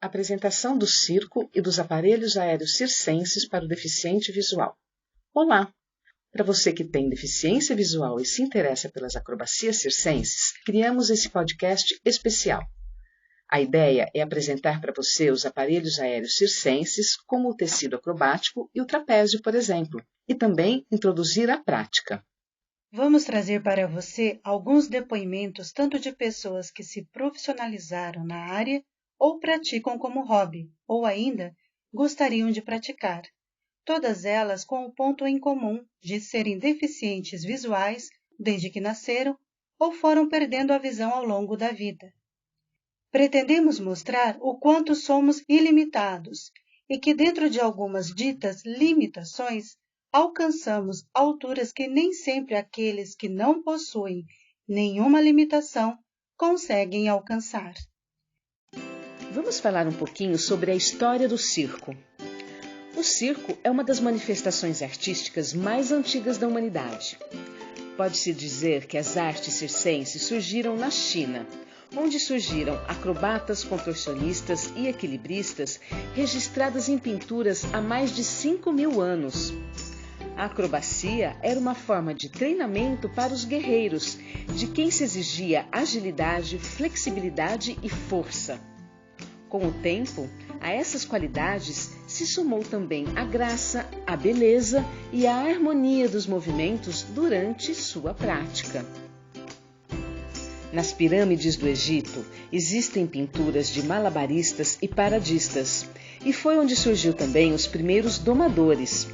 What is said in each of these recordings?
Apresentação do circo e dos aparelhos aéreos circenses para o deficiente visual. Olá! Para você que tem deficiência visual e se interessa pelas acrobacias circenses, criamos esse podcast especial. A ideia é apresentar para você os aparelhos aéreos circenses, como o tecido acrobático e o trapézio, por exemplo, e também introduzir a prática. Vamos trazer para você alguns depoimentos tanto de pessoas que se profissionalizaram na área ou praticam como hobby, ou ainda gostariam de praticar. Todas elas com o ponto em comum de serem deficientes visuais desde que nasceram ou foram perdendo a visão ao longo da vida. Pretendemos mostrar o quanto somos ilimitados e que dentro de algumas ditas limitações, alcançamos alturas que nem sempre aqueles que não possuem nenhuma limitação conseguem alcançar. Vamos falar um pouquinho sobre a história do circo. O circo é uma das manifestações artísticas mais antigas da humanidade. Pode-se dizer que as artes circenses surgiram na China, onde surgiram acrobatas, contorcionistas e equilibristas registradas em pinturas há mais de 5.000 anos. A acrobacia era uma forma de treinamento para os guerreiros, de quem se exigia agilidade, flexibilidade e força. Com o tempo, a essas qualidades se somou também a graça, a beleza e a harmonia dos movimentos durante sua prática. Nas pirâmides do Egito, existem pinturas de malabaristas e paradistas, e foi onde surgiu também os primeiros domadores.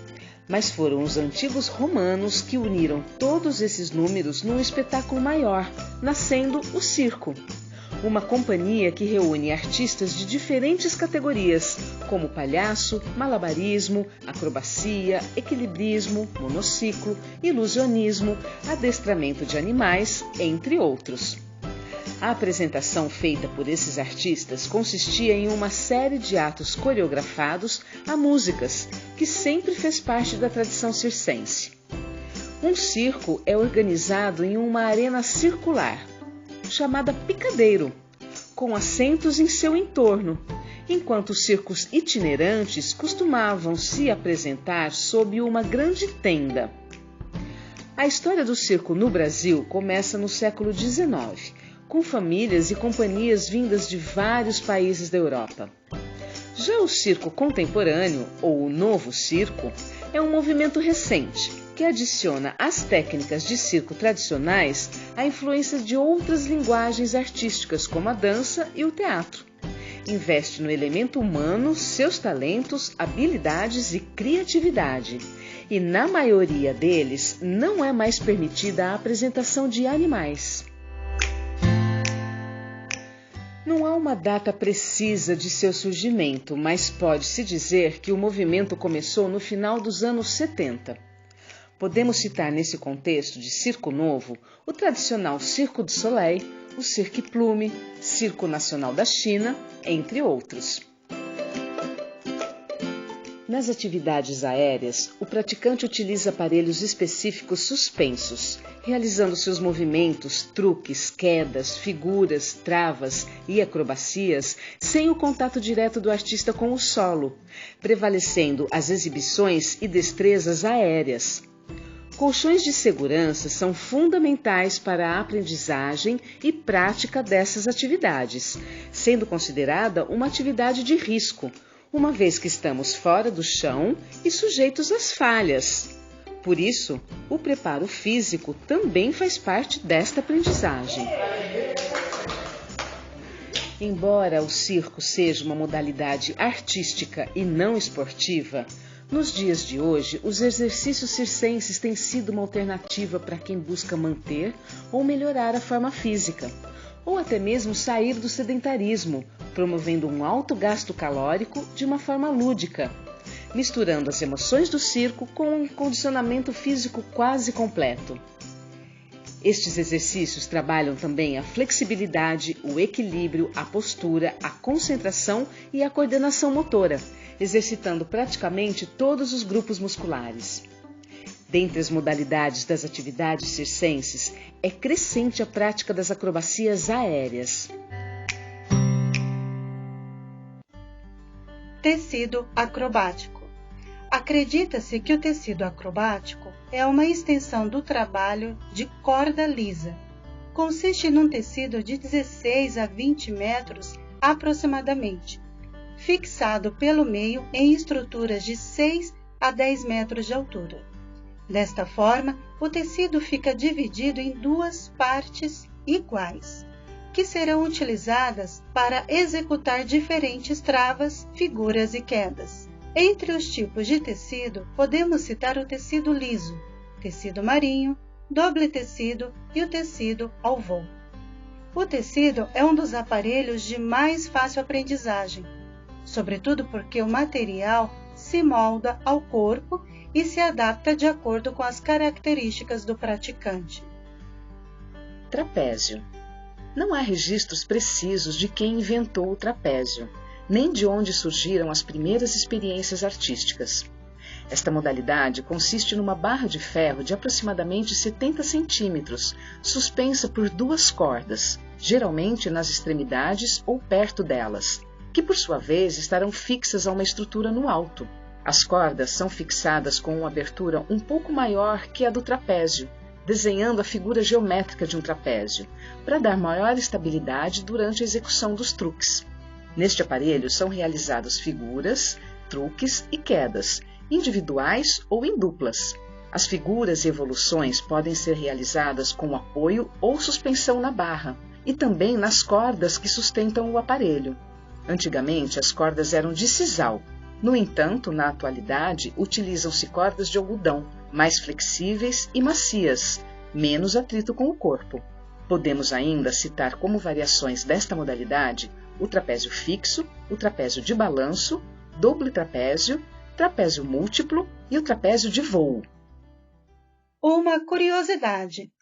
Mas foram os antigos romanos que uniram todos esses números num espetáculo maior, nascendo o circo. Uma companhia que reúne artistas de diferentes categorias, como palhaço, malabarismo, acrobacia, equilibrismo, monociclo, ilusionismo, adestramento de animais, entre outros. A apresentação feita por esses artistas consistia em uma série de atos coreografados a músicas, que sempre fez parte da tradição circense. Um circo é organizado em uma arena circular, chamada picadeiro, com assentos em seu entorno, enquanto os circos itinerantes costumavam se apresentar sob uma grande tenda. A história do circo no Brasil começa no século XIX, com famílias e companhias vindas de vários países da Europa. Já o circo contemporâneo, ou o novo circo, é um movimento recente, que adiciona às técnicas de circo tradicionais a influência de outras linguagens artísticas, como a dança e o teatro. Investe no elemento humano, seus talentos, habilidades e criatividade. E na maioria deles não é mais permitida a apresentação de animais. Não há uma data precisa de seu surgimento, mas pode-se dizer que o movimento começou no final dos anos 70. Podemos citar nesse contexto de circo novo o tradicional Cirque du Soleil, o Cirque Plume, Circo Nacional da China, entre outros. Nas atividades aéreas, o praticante utiliza aparelhos específicos suspensos, realizando seus movimentos, truques, quedas, figuras, travas e acrobacias sem o contato direto do artista com o solo, prevalecendo as exibições e destrezas aéreas. Colchões de segurança são fundamentais para a aprendizagem e prática dessas atividades, sendo considerada uma atividade de risco, uma vez que estamos fora do chão e sujeitos às falhas. Por isso, o preparo físico também faz parte desta aprendizagem. Embora o circo seja uma modalidade artística e não esportiva, nos dias de hoje, os exercícios circenses têm sido uma alternativa para quem busca manter ou melhorar a forma física, ou até mesmo sair do sedentarismo, promovendo um alto gasto calórico de uma forma lúdica, misturando as emoções do circo com um condicionamento físico quase completo. Estes exercícios trabalham também a flexibilidade, o equilíbrio, a postura, a concentração e a coordenação motora, exercitando praticamente todos os grupos musculares. Dentre as modalidades das atividades circenses, é crescente a prática das acrobacias aéreas. Tecido acrobático. Acredita-se que o tecido acrobático é uma extensão do trabalho de corda lisa. Consiste num tecido de 16 a 20 metros aproximadamente, fixado pelo meio em estruturas de 6 a 10 metros de altura. Desta forma, o tecido fica dividido em duas partes iguais, que serão utilizadas para executar diferentes travas, figuras e quedas. Entre os tipos de tecido, podemos citar o tecido liso, tecido marinho, doble tecido e o tecido ao voo. O tecido é um dos aparelhos de mais fácil aprendizagem, sobretudo porque o material se molda ao corpo e se adapta de acordo com as características do praticante. Trapézio. Não há registros precisos de quem inventou o trapézio, nem de onde surgiram as primeiras experiências artísticas. Esta modalidade consiste numa barra de ferro de aproximadamente 70 centímetros, suspensa por duas cordas, geralmente nas extremidades ou perto delas, que por sua vez estarão fixas a uma estrutura no alto. As cordas são fixadas com uma abertura um pouco maior que a do trapézio, desenhando a figura geométrica de um trapézio, para dar maior estabilidade durante a execução dos truques. Neste aparelho são realizadas figuras, truques e quedas, individuais ou em duplas. As figuras e evoluções podem ser realizadas com apoio ou suspensão na barra, e também nas cordas que sustentam o aparelho. Antigamente, as cordas eram de sisal. No entanto, na atualidade, utilizam-se cordas de algodão, mais flexíveis e macias, menos atrito com o corpo. Podemos ainda citar como variações desta modalidade o trapézio fixo, o trapézio de balanço, doble trapézio, trapézio múltiplo e o trapézio de voo. Uma curiosidade: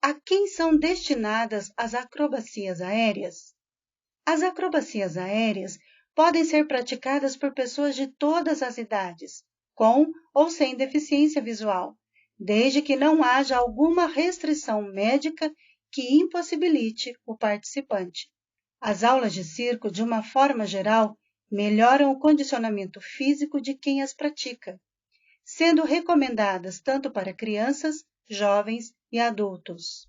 a quem são destinadas as acrobacias aéreas? As acrobacias aéreas podem ser praticadas por pessoas de todas as idades, com ou sem deficiência visual, desde que não haja alguma restrição médica que impossibilite o participante. As aulas de circo, de uma forma geral, melhoram o condicionamento físico de quem as pratica, sendo recomendadas tanto para crianças, jovens e adultos.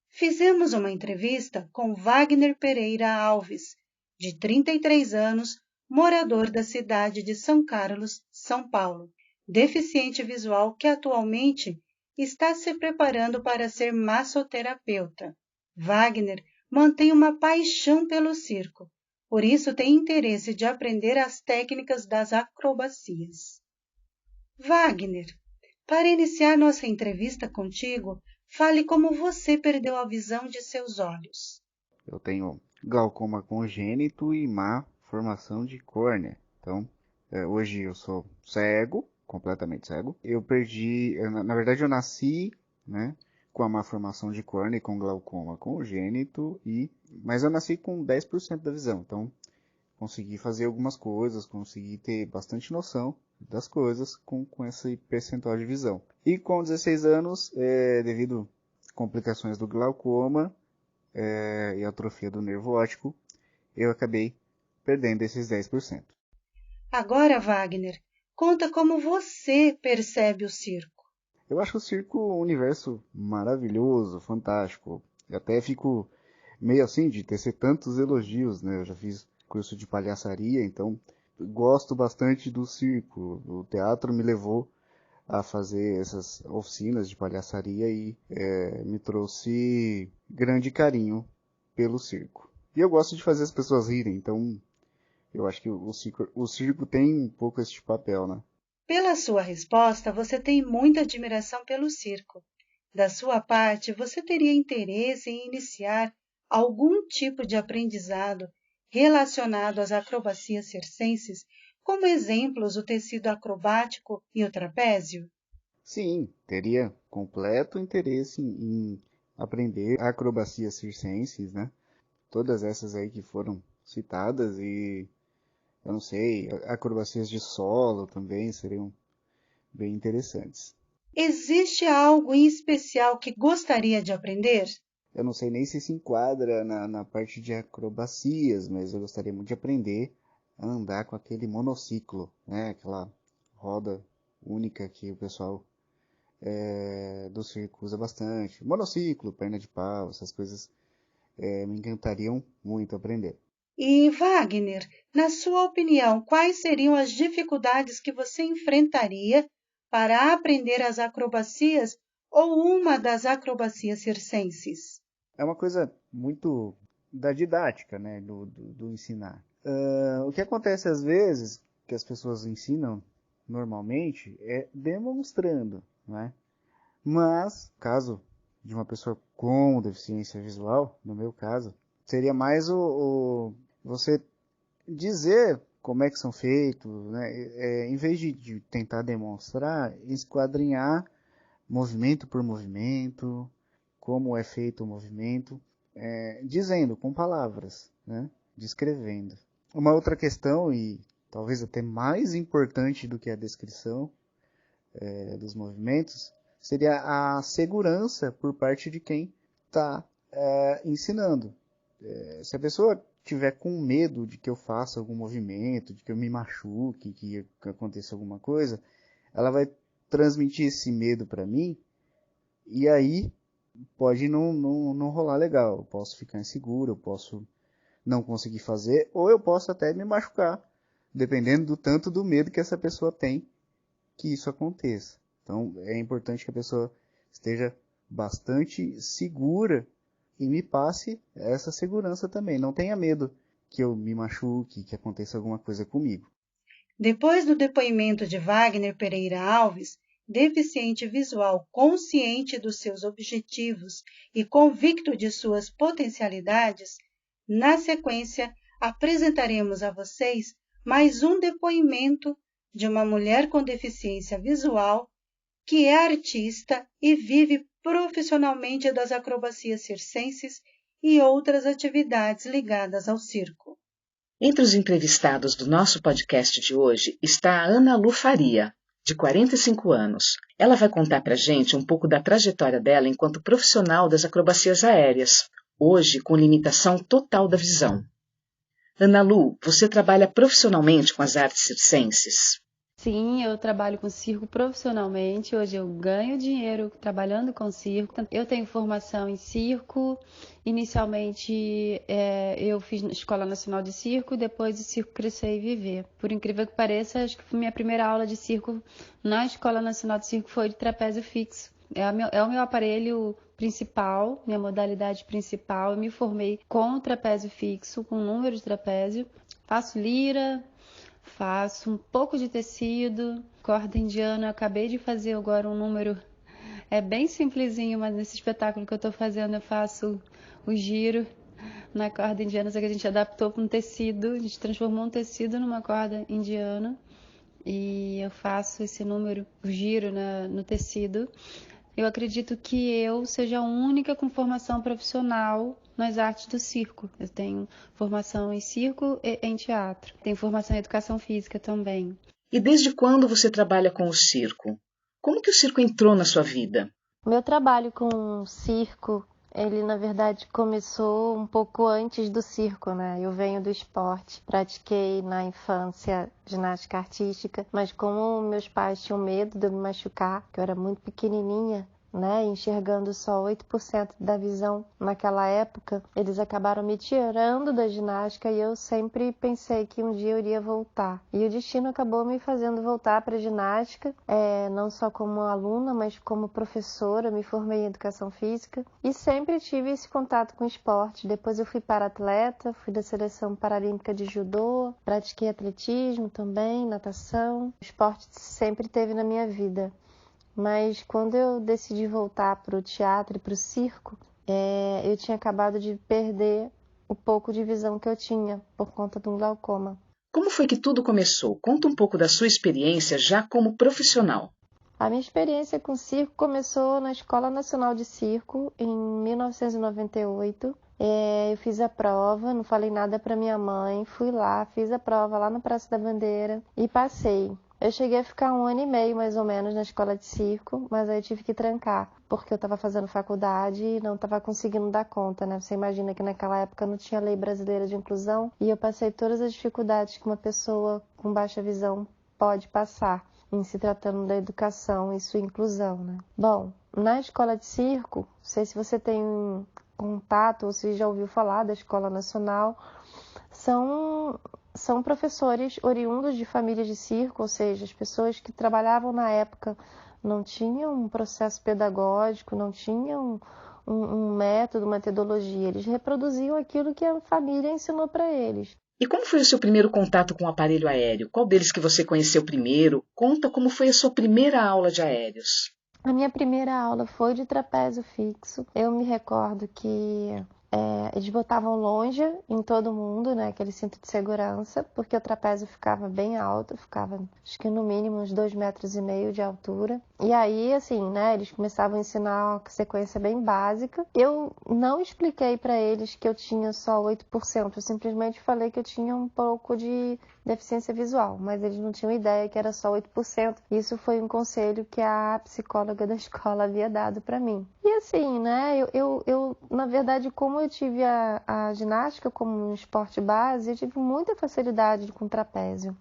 Fizemos uma entrevista com Wagner Pereira Alves, de 33 anos, morador da cidade de São Carlos, São Paulo, deficiente visual que atualmente está se preparando para ser massoterapeuta. Wagner mantém uma paixão pelo circo, por isso tem interesse de aprender as técnicas das acrobacias. Wagner, para iniciar nossa entrevista contigo, fale como você perdeu a visão de seus olhos. Eu tenho glaucoma congênito e má formação de córnea. Então, hoje eu sou cego, completamente cego. Eu perdi, na verdade eu nasci, né, com a má formação de córnea e com glaucoma congênito, mas eu nasci com 10% da visão. Então, consegui fazer algumas coisas, consegui ter bastante noção das coisas com esse percentual de visão. E com 16 anos, devido a complicações do glaucoma e atrofia do nervo óptico, eu acabei perdendo esses 10%. Agora, Wagner, conta como você percebe o circo. Eu acho o circo um universo maravilhoso, fantástico. Eu até fico meio assim de tecer tantos elogios, né? Eu já fiz curso de palhaçaria, então gosto bastante do circo. O teatro me levou a fazer essas oficinas de palhaçaria e me trouxe grande carinho pelo circo. E eu gosto de fazer as pessoas rirem, então eu acho que o circo tem um pouco esse papel, né? Pela sua resposta, você tem muita admiração pelo circo. Da sua parte, você teria interesse em iniciar algum tipo de aprendizado relacionado às acrobacias circenses, como exemplos o tecido acrobático e o trapézio? Sim, teria completo interesse em aprender acrobacias circenses, né? Todas essas aí que foram citadas e, eu não sei, acrobacias de solo também seriam bem interessantes. Existe algo em especial que gostaria de aprender? Eu não sei nem se enquadra na parte de acrobacias, mas eu gostaria muito de aprender a andar com aquele monociclo, né? Aquela roda única que o pessoal do circo usa bastante. Monociclo, perna de pau, essas coisas me encantariam muito aprender. E Wagner, na sua opinião, quais seriam as dificuldades que você enfrentaria para aprender as acrobacias ou uma das acrobacias circenses? É uma coisa muito da didática, né? Do ensinar. O que acontece às vezes, que as pessoas ensinam normalmente, é demonstrando, né? Mas, caso de uma pessoa com deficiência visual, no meu caso, seria mais você dizer como é que são feitos, né? Em vez de tentar demonstrar, esquadrinhar movimento por movimento, como é feito o movimento, dizendo com palavras, né? Descrevendo. Uma outra questão, e talvez até mais importante do que a descrição dos movimentos, seria a segurança por parte de quem está ensinando. Se a pessoa tiver com medo de que eu faça algum movimento, de que eu me machuque, que aconteça alguma coisa, ela vai transmitir esse medo para mim, e aí pode não rolar legal. Eu posso ficar inseguro, eu posso não conseguir fazer, ou eu posso até me machucar, dependendo do tanto do medo que essa pessoa tem que isso aconteça. Então é importante que a pessoa esteja bastante segura e me passe essa segurança também. Não tenha medo que eu me machuque, que aconteça alguma coisa comigo. Depois do depoimento de Wagner Pereira Alves, deficiente visual consciente dos seus objetivos e convicto de suas potencialidades, na sequência apresentaremos a vocês mais um depoimento de uma mulher com deficiência visual que é artista e vive profissionalmente das acrobacias circenses e outras atividades ligadas ao circo. Entre os entrevistados do nosso podcast de hoje está a Ana Lu Faria, de 45 anos. Ela vai contar pra gente um pouco da trajetória dela enquanto profissional das acrobacias aéreas, hoje com limitação total da visão. Ana Lu, você trabalha profissionalmente com as artes circenses? Sim, eu trabalho com circo profissionalmente. Hoje eu ganho dinheiro trabalhando com circo. Eu tenho formação em circo. Inicialmente eu fiz na Escola Nacional de Circo, depois o Circo Crescer e Viver. Por incrível que pareça, acho que minha primeira aula de circo na Escola Nacional de Circo foi de trapézio fixo. É o meu aparelho principal, minha modalidade principal. Eu me formei com o trapézio fixo, com o número de trapézio. Faço lira, faço um pouco de tecido, corda indiana. Eu acabei de fazer agora um número, é bem simplesinho, mas nesse espetáculo que eu estou fazendo eu faço o giro na corda indiana, só que a gente adaptou para um tecido, a gente transformou um tecido numa corda indiana e eu faço esse número, o giro no tecido. Eu acredito que eu seja a única com formação profissional nas artes do circo. Eu tenho formação em circo e em teatro. Tenho formação em educação física também. E desde quando você trabalha com o circo? Como que o circo entrou na sua vida? Meu trabalho com circo, ele na verdade começou um pouco antes do circo, né? Eu venho do esporte, pratiquei na infância ginástica artística, mas como meus pais tinham medo de eu me machucar, que eu era muito pequenininha, né, enxergando só 8% da visão naquela época, eles acabaram me tirando da ginástica e eu sempre pensei que um dia eu iria voltar. E o destino acabou me fazendo voltar para a ginástica, não só como aluna, mas como professora. Me formei em educação física e sempre tive esse contato com esporte. Depois eu fui para-atleta, fui da seleção paralímpica de judô, pratiquei atletismo também, natação. O esporte sempre teve na minha vida. Mas quando eu decidi voltar para o teatro e para o circo, eu tinha acabado de perder o pouco de visão que eu tinha por conta de um glaucoma. Como foi que tudo começou? Conta um pouco da sua experiência já como profissional. A minha experiência com circo começou na Escola Nacional de Circo em 1998. Eu fiz a prova, não falei nada para minha mãe, fui lá, fiz a prova lá na Praça da Bandeira e passei. Eu cheguei a ficar 1 ano e meio, mais ou menos, na escola de circo, mas aí eu tive que trancar, porque eu estava fazendo faculdade e não estava conseguindo dar conta, né? Você imagina que naquela época não tinha lei brasileira de inclusão e eu passei todas as dificuldades que uma pessoa com baixa visão pode passar em se tratando da educação e sua inclusão, né? Bom, na escola de circo, não sei se você tem contato ou se já ouviu falar da Escola Nacional, são professores oriundos de famílias de circo, ou seja, as pessoas que trabalhavam na época não tinham um processo pedagógico, não tinham um método, uma metodologia, eles reproduziam aquilo que a família ensinou para eles. E como foi o seu primeiro contato com o aparelho aéreo? Qual deles que você conheceu primeiro? Conta como foi a sua primeira aula de aéreos. A minha primeira aula foi de trapézio fixo. Eu me recordo que eles botavam longe em todo mundo, né, aquele cinto de segurança, porque o trapézio ficava bem alto, ficava acho que no mínimo uns 2,5 metros de altura. E aí, assim, né, eles começavam a ensinar uma sequência bem básica. Eu não expliquei para eles que eu tinha só 8%, eu simplesmente falei que eu tinha um pouco de deficiência visual, mas eles não tinham ideia que era só 8%. Isso foi um conselho que a psicóloga da escola havia dado para mim. E assim, né, eu na verdade, como eu tive a ginástica como um esporte base, eu tive muita facilidade com trapézio.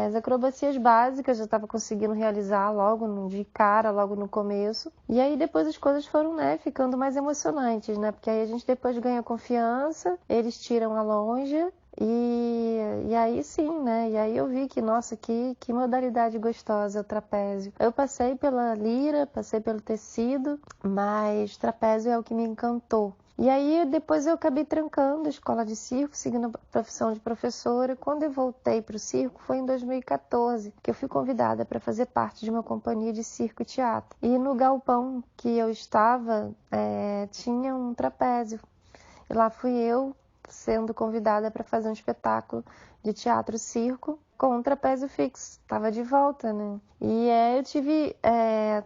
As acrobacias básicas eu estava conseguindo realizar logo de cara, logo no começo. E aí depois as coisas foram, né, ficando mais emocionantes, né, porque aí a gente depois ganha confiança, eles tiram a lonja. E aí sim, né? E aí eu vi que, nossa, que modalidade gostosa é o trapézio. Eu passei pela lira, passei pelo tecido, mas trapézio é o que me encantou. E aí depois eu acabei trancando a escola de circo, seguindo a profissão de professora. Quando eu voltei para o circo foi em 2014, que eu fui convidada para fazer parte de uma companhia de circo e teatro. E no galpão que eu estava, tinha um trapézio. E lá fui eu sendo convidada para fazer um espetáculo de teatro-circo com um trapézio fixo. Estava de volta, né? E eu tive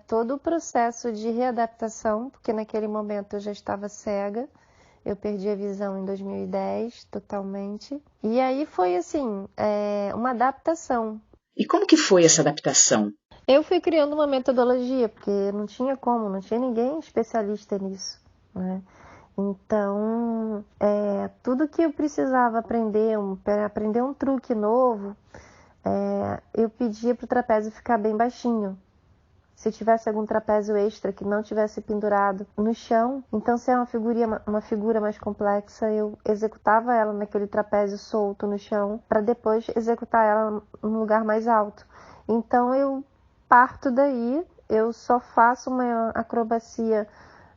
todo o processo de readaptação, porque naquele momento eu já estava cega. Eu perdi a visão em 2010, totalmente. E aí foi, assim, uma adaptação. E como que foi essa adaptação? Eu fui criando uma metodologia, porque não tinha como, não tinha ninguém especialista nisso, né? Então, tudo que eu precisava aprender, aprender um truque novo, eu pedia para o trapézio ficar bem baixinho. Se tivesse algum trapézio extra que não tivesse pendurado no chão, então se é uma figura mais complexa, eu executava ela naquele trapézio solto no chão, para depois executar ela num lugar mais alto. Então eu parto daí, eu só faço uma acrobacia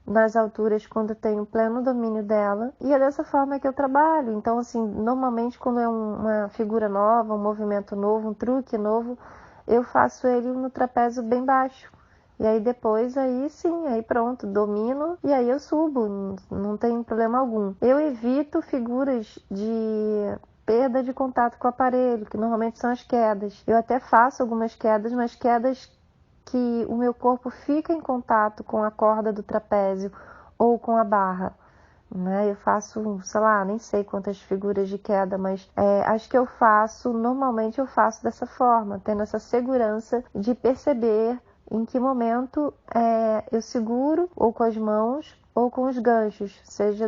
nas alturas quando eu tenho pleno domínio dela, e é dessa forma que eu trabalho. Então, assim, normalmente quando é uma figura nova, um movimento novo, um truque novo, eu faço ele no trapézio bem baixo. E aí depois, aí sim, aí pronto, domino e aí eu subo, não tem problema algum. Eu evito figuras de perda de contato com o aparelho, que normalmente são as quedas. Eu até faço algumas quedas, mas quedas que o meu corpo fica em contato com a corda do trapézio ou com a barra, né? Eu faço, sei lá, nem sei quantas figuras de queda, mas as que eu faço, normalmente eu faço dessa forma, tendo essa segurança de perceber em que momento eu seguro ou com as mãos ou com os ganchos, seja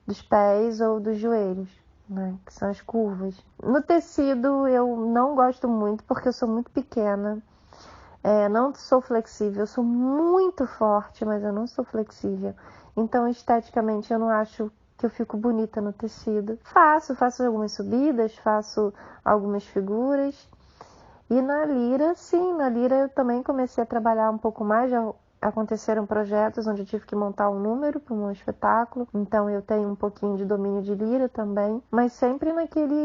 dos pés ou dos joelhos, né? Que são as curvas. No tecido eu não gosto muito porque eu sou muito pequena. Não sou flexível, eu sou muito forte, mas eu não sou flexível. Então, esteticamente, eu não acho que eu fico bonita no tecido. Faço algumas subidas, faço algumas figuras. E na lira, sim, na lira eu também comecei a trabalhar um pouco mais. Já aconteceram projetos onde eu tive que montar um número para um espetáculo, então eu tenho um pouquinho de domínio de lira também, mas sempre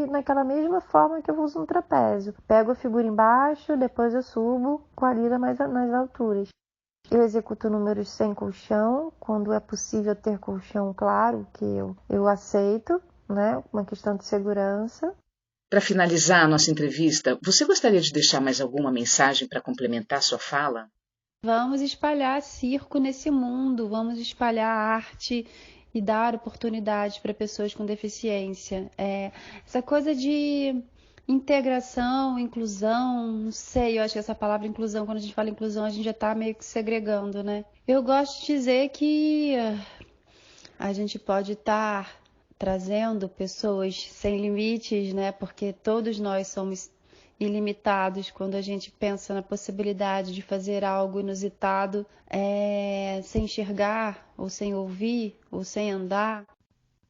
naquela mesma forma que eu uso no trapézio. Pego a figura embaixo, depois eu subo com a lira mais nas alturas. Eu executo números sem colchão, quando é possível ter colchão, claro que eu aceito, né? Uma questão de segurança. Para finalizar a nossa entrevista, você gostaria de deixar mais alguma mensagem para complementar sua fala? Vamos espalhar circo nesse mundo, vamos espalhar arte e dar oportunidades para pessoas com deficiência. Essa coisa de integração, inclusão, não sei, eu acho que essa palavra inclusão, quando a gente fala inclusão, a gente já está meio que segregando, né? Eu gosto de dizer que a gente pode estar trazendo pessoas sem limites, né? Porque todos nós somos ilimitados quando a gente pensa na possibilidade de fazer algo inusitado, sem enxergar, ou sem ouvir, ou sem andar.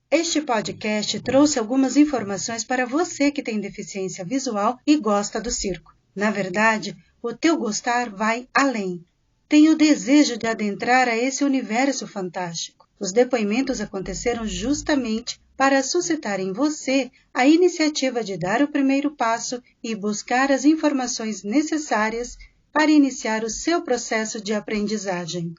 Este podcast trouxe algumas informações para você que tem deficiência visual e gosta do circo. Na verdade, o teu gostar vai além. Tem o desejo de adentrar a esse universo fantástico. Os depoimentos aconteceram justamente para suscitar em você a iniciativa de dar o primeiro passo e buscar as informações necessárias para iniciar o seu processo de aprendizagem.